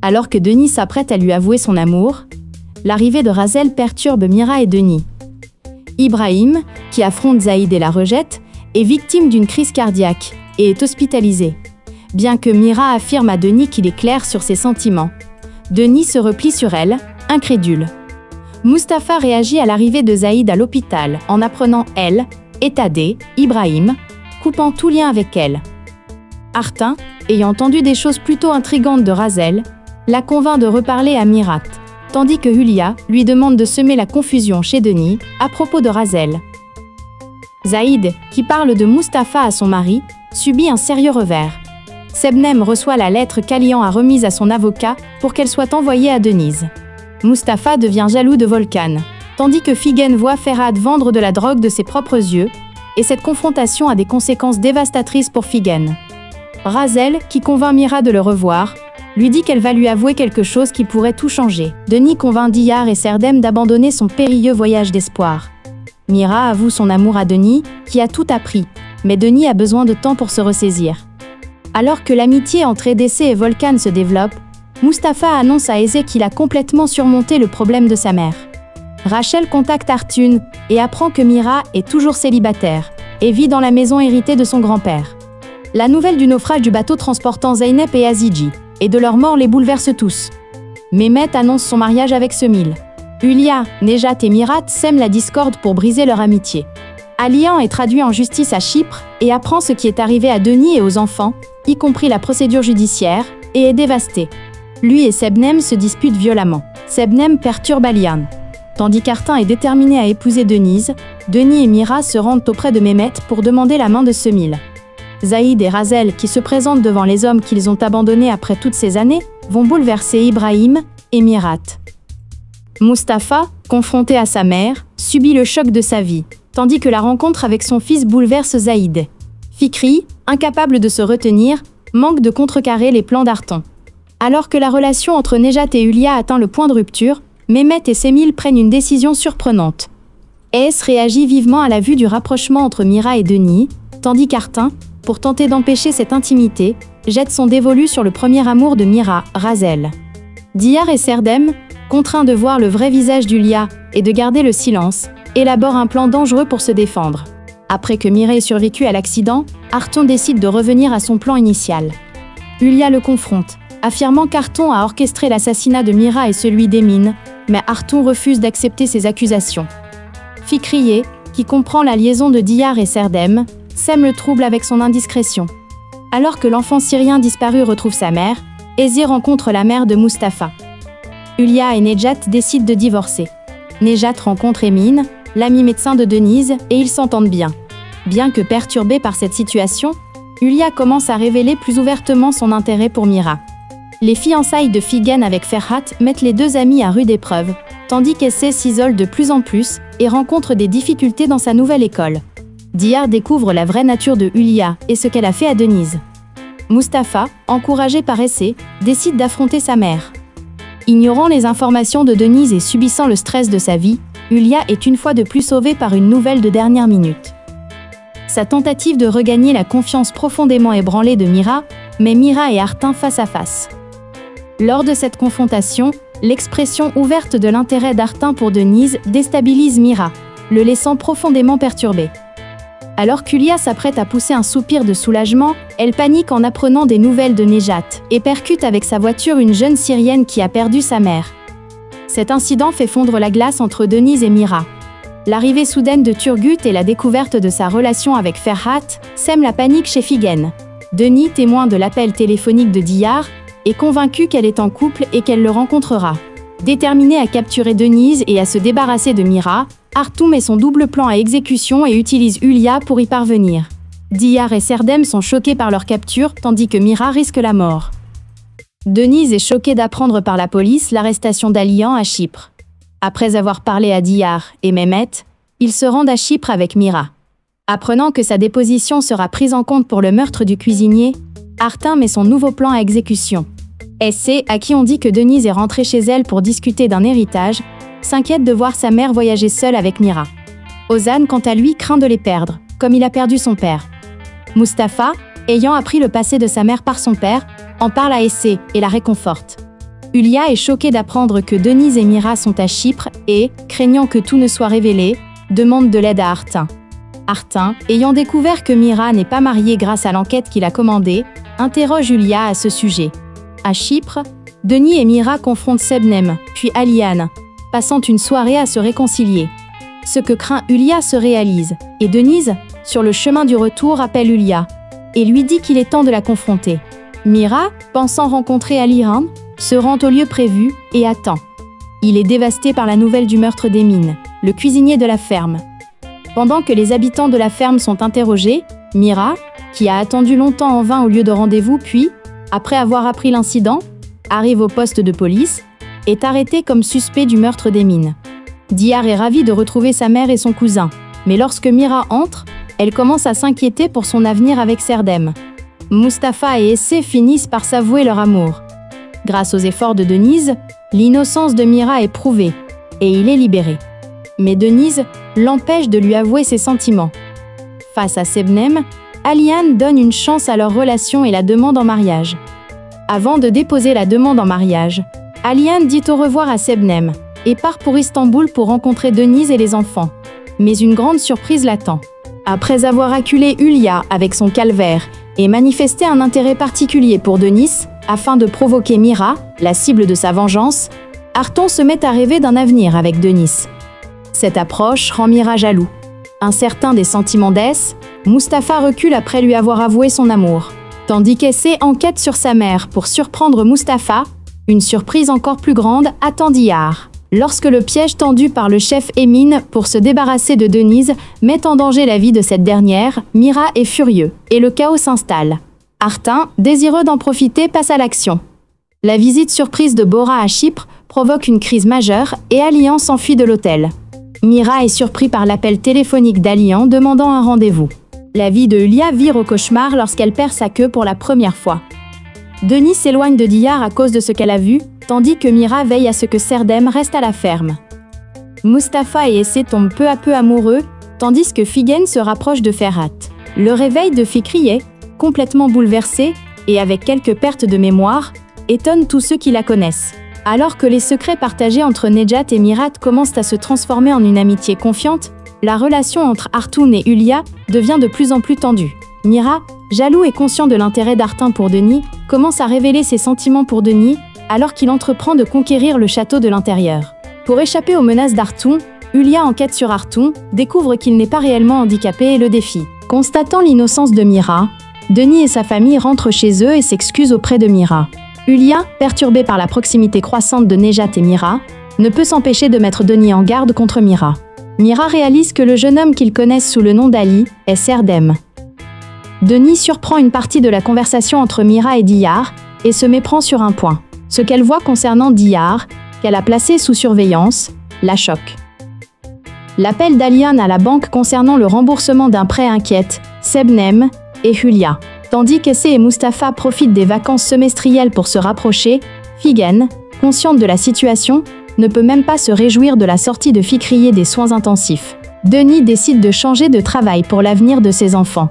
Alors que Denis s'apprête à lui avouer son amour, l'arrivée de Razel perturbe Mira et Denis. Ibrahim, qui affronte Zaïd et la rejette, est victime d'une crise cardiaque et est hospitalisé. Bien que Mira affirme à Denis qu'il est clair sur ses sentiments, Denis se replie sur elle, incrédule. Mustapha réagit à l'arrivée de Zaïd à l'hôpital en apprenant elle et Tadé, Ibrahim, coupant tout lien avec elle. Artin, ayant entendu des choses plutôt intrigantes de Razel, la convainc de reparler à Mirat, tandis que Hulia lui demande de semer la confusion chez Denis à propos de Razel. Zaïd, qui parle de Mustapha à son mari, subit un sérieux revers. Sebnem reçoit la lettre qu'Alian a remise à son avocat pour qu'elle soit envoyée à Denise. Mustapha devient jaloux de Volkan, tandis que Figen voit Ferhat vendre de la drogue de ses propres yeux, et cette confrontation a des conséquences dévastatrices pour Figen. Razel, qui convainc Mira de le revoir, lui dit qu'elle va lui avouer quelque chose qui pourrait tout changer. Denis convainc Diyar et Serdem d'abandonner son périlleux voyage d'espoir. Mira avoue son amour à Denis, qui a tout appris, mais Denis a besoin de temps pour se ressaisir. Alors que l'amitié entre EDC et Volkan se développe, Mustapha annonce à Eze qu'il a complètement surmonté le problème de sa mère. Rachel contacte Artun et apprend que Mira est toujours célibataire et vit dans la maison héritée de son grand-père. La nouvelle du naufrage du bateau transportant Zeynep et Aziji et de leur mort les bouleverse tous. Mehmet annonce son mariage avec Semil. Hulia, Nejat et Mirat sèment la discorde pour briser leur amitié. Alian est traduit en justice à Chypre et apprend ce qui est arrivé à Denis et aux enfants, y compris la procédure judiciaire, et est dévasté. Lui et Sebnem se disputent violemment. Sebnem perturbe Alian. Tandis qu'Artin est déterminé à épouser Denise, Denis et Mira se rendent auprès de Mehmet pour demander la main de Semil. Zaïd et Razel, qui se présentent devant les hommes qu'ils ont abandonnés après toutes ces années, vont bouleverser Ibrahim et Mirat. Mustapha, confronté à sa mère, subit le choc de sa vie, tandis que la rencontre avec son fils bouleverse Zaïd. Fikri, incapable de se retenir, manque de contrecarrer les plans d'Arton. Alors que la relation entre Nejat et Hulia atteint le point de rupture, Mehmet et Semil prennent une décision surprenante. Es réagit vivement à la vue du rapprochement entre Mira et Denis, tandis qu'Artin, pour tenter d'empêcher cette intimité, jette son dévolu sur le premier amour de Mira, Razel. Diyar et Serdem, contraints de voir le vrai visage d'Hulia et de garder le silence, élaborent un plan dangereux pour se défendre. Après que Mira ait survécu à l'accident, Arton décide de revenir à son plan initial. Hulia le confronte, affirmant qu'Arton a orchestré l'assassinat de Mira et celui d'Emin, mais Arton refuse d'accepter ces accusations. Fikriye, qui comprend la liaison de Diyar et Serdem, sème le trouble avec son indiscrétion. Alors que l'enfant syrien disparu retrouve sa mère, Ezi rencontre la mère de Mustapha. Hulia et Nejat décident de divorcer. Nejat rencontre Emin, l'ami médecin de Denise, et ils s'entendent bien. Bien que perturbée par cette situation, Hulia commence à révéler plus ouvertement son intérêt pour Mira. Les fiançailles de Figen avec Ferhat mettent les deux amis à rude épreuve, tandis qu'Essé s'isole de plus en plus et rencontre des difficultés dans sa nouvelle école. Diyar découvre la vraie nature de Hulia et ce qu'elle a fait à Denise. Mustapha, encouragé par Essé, décide d'affronter sa mère. Ignorant les informations de Denise et subissant le stress de sa vie, Hulia est une fois de plus sauvée par une nouvelle de dernière minute. Sa tentative de regagner la confiance profondément ébranlée de Mira met Mira et Artin face à face. Lors de cette confrontation, l'expression ouverte de l'intérêt d'Artin pour Denise déstabilise Mira, le laissant profondément perturbé. Alors qu'Hulia s'apprête à pousser un soupir de soulagement, elle panique en apprenant des nouvelles de Nejat et percute avec sa voiture une jeune Syrienne qui a perdu sa mère. Cet incident fait fondre la glace entre Denise et Mira. L'arrivée soudaine de Turgut et la découverte de sa relation avec Ferhat sèment la panique chez Figen. Denis, témoin de l'appel téléphonique de Diyar, est convaincu qu'elle est en couple et qu'elle le rencontrera. Déterminé à capturer Denise et à se débarrasser de Mira, Artum met son double plan à exécution et utilise Hulia pour y parvenir. Diyar et Serdem sont choqués par leur capture, tandis que Mira risque la mort. Denise est choquée d'apprendre par la police l'arrestation d'Alian à Chypre. Après avoir parlé à Diyar et Mehmet, ils se rendent à Chypre avec Mira. Apprenant que sa déposition sera prise en compte pour le meurtre du cuisinier, Artin met son nouveau plan à exécution. Essé, à qui on dit que Denise est rentrée chez elle pour discuter d'un héritage, s'inquiète de voir sa mère voyager seule avec Mira. Ozan, quant à lui, craint de les perdre, comme il a perdu son père. Mustapha, ayant appris le passé de sa mère par son père, en parle à Essé et la réconforte. Ulia est choqué d'apprendre que Denise et Mira sont à Chypre et, craignant que tout ne soit révélé, demande de l'aide à Artin. Artin, ayant découvert que Mira n'est pas mariée grâce à l'enquête qu'il a commandée, interroge Ulia à ce sujet. À Chypre, Denis et Mira confrontent Sebnem, puis Aliane, passant une soirée à se réconcilier. Ce que craint Ulia se réalise, et Denise, sur le chemin du retour, appelle Ulia et lui dit qu'il est temps de la confronter. Mira, pensant rencontrer Aliane, se rend au lieu prévu et attend. Il est dévasté par la nouvelle du meurtre d'Emin, le cuisinier de la ferme. Pendant que les habitants de la ferme sont interrogés, Mira, qui a attendu longtemps en vain au lieu de rendez-vous, puis, après avoir appris l'incident, arrive au poste de police, est arrêtée comme suspect du meurtre d'Emin. Diyar est ravi de retrouver sa mère et son cousin, mais lorsque Mira entre, elle commence à s'inquiéter pour son avenir avec Serdem. Mustapha et Essé finissent par s'avouer leur amour. Grâce aux efforts de Denise, l'innocence de Mira est prouvée, et il est libéré. Mais Denise l'empêche de lui avouer ses sentiments. Face à Sebnem, Aliane donne une chance à leur relation et la demande en mariage. Avant de déposer la demande en mariage, Aliane dit au revoir à Sebnem et part pour Istanbul pour rencontrer Denise et les enfants. Mais une grande surprise l'attend. Après avoir acculé Ulia avec son calvaire et manifesté un intérêt particulier pour Denise, afin de provoquer Mira, la cible de sa vengeance, Arton se met à rêver d'un avenir avec Denise. Cette approche rend Mira jaloux. Incertain des sentiments d'Es, Mustapha recule après lui avoir avoué son amour. Tandis qu'Essé enquête sur sa mère pour surprendre Mustapha, une surprise encore plus grande attend Diyar. Lorsque le piège tendu par le chef Emin pour se débarrasser de Denise met en danger la vie de cette dernière, Mira est furieux et le chaos s'installe. Artin, désireux d'en profiter, passe à l'action. La visite surprise de Bora à Chypre provoque une crise majeure et Alian s'enfuit de l'hôtel. Mira est surpris par l'appel téléphonique d'Alian demandant un rendez-vous. La vie de Ulia vire au cauchemar lorsqu'elle perd sa queue pour la première fois. Denis s'éloigne de Diyar à cause de ce qu'elle a vu, tandis que Mira veille à ce que Serdem reste à la ferme. Mustapha et Essé tombent peu à peu amoureux, tandis que Figen se rapproche de Ferhat. Le réveil de Fikriye, complètement bouleversé et avec quelques pertes de mémoire, étonne tous ceux qui la connaissent. Alors que les secrets partagés entre Nejat et Mirat commencent à se transformer en une amitié confiante, la relation entre Artoun et Ulia devient de plus en plus tendue. Mira, jaloux et conscient de l'intérêt d'Artin pour Denis, commence à révéler ses sentiments pour Denis alors qu'il entreprend de conquérir le château de l'intérieur. Pour échapper aux menaces d'Artoun, Ulia enquête sur Artoun, découvre qu'il n'est pas réellement handicapé et le défie. Constatant l'innocence de Mira, Denis et sa famille rentrent chez eux et s'excusent auprès de Mira. Ulia, perturbé par la proximité croissante de Nejat et Mira, ne peut s'empêcher de mettre Denis en garde contre Mira. Mira réalise que le jeune homme qu'ils connaissent sous le nom d'Ali est Serdem. Denis surprend une partie de la conversation entre Mira et Diyar et se méprend sur un point. Ce qu'elle voit concernant Diyar, qu'elle a placé sous surveillance, la choque. L'appel d'Aliane à la banque concernant le remboursement d'un prêt inquiète Sebnem et Hulia. Tandis qu'Essé et Mustapha profitent des vacances semestrielles pour se rapprocher, Figen, consciente de la situation, ne peut même pas se réjouir de la sortie de Fikriye des soins intensifs. Denis décide de changer de travail pour l'avenir de ses enfants.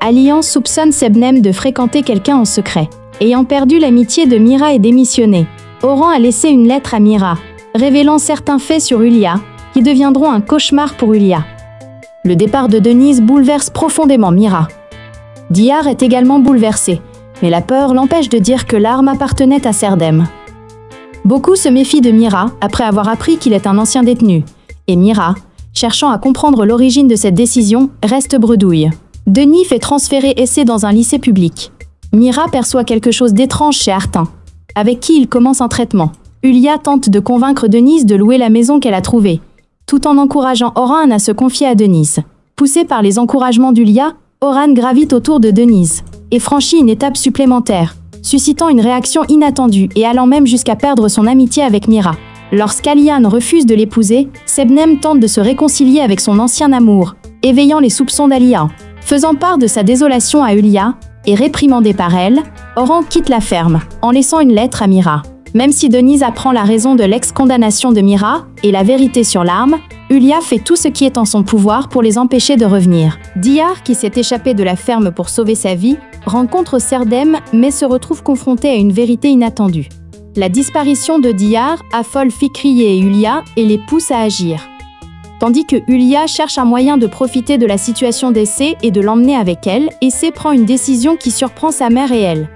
Alian soupçonne Sebnem de fréquenter quelqu'un en secret. Ayant perdu l'amitié de Mira et démissionné, Oran a laissé une lettre à Mira, révélant certains faits sur Ulia, qui deviendront un cauchemar pour Ulia. Le départ de Denise bouleverse profondément Mira. Diyar est également bouleversé, mais la peur l'empêche de dire que l'arme appartenait à Serdem. Beaucoup se méfient de Mira après avoir appris qu'il est un ancien détenu, et Mira, cherchant à comprendre l'origine de cette décision, reste bredouille. Denis fait transférer Essé dans un lycée public. Mira perçoit quelque chose d'étrange chez Artin, avec qui il commence un traitement. Ulia tente de convaincre Denise de louer la maison qu'elle a trouvée, tout en encourageant Oran à se confier à Denise. Poussé par les encouragements d'Ulia, Oran gravite autour de Denise et franchit une étape supplémentaire, suscitant une réaction inattendue et allant même jusqu'à perdre son amitié avec Mira. Lorsqu'Aliane refuse de l'épouser, Sebnem tente de se réconcilier avec son ancien amour, éveillant les soupçons d'Alian. Faisant part de sa désolation à Ulia et réprimandé par elle, Oran quitte la ferme, en laissant une lettre à Mira. Même si Denise apprend la raison de l'ex-condamnation de Mira et la vérité sur l'arme, Ulia fait tout ce qui est en son pouvoir pour les empêcher de revenir. Diyar, qui s'est échappé de la ferme pour sauver sa vie, rencontre Serdem mais se retrouve confronté à une vérité inattendue. La disparition de Diyar affole Fikri et Hulya et les pousse à agir. Tandis que Hulya cherche un moyen de profiter de la situation d'Essay et de l'emmener avec elle, Essay prend une décision qui surprend sa mère et elle.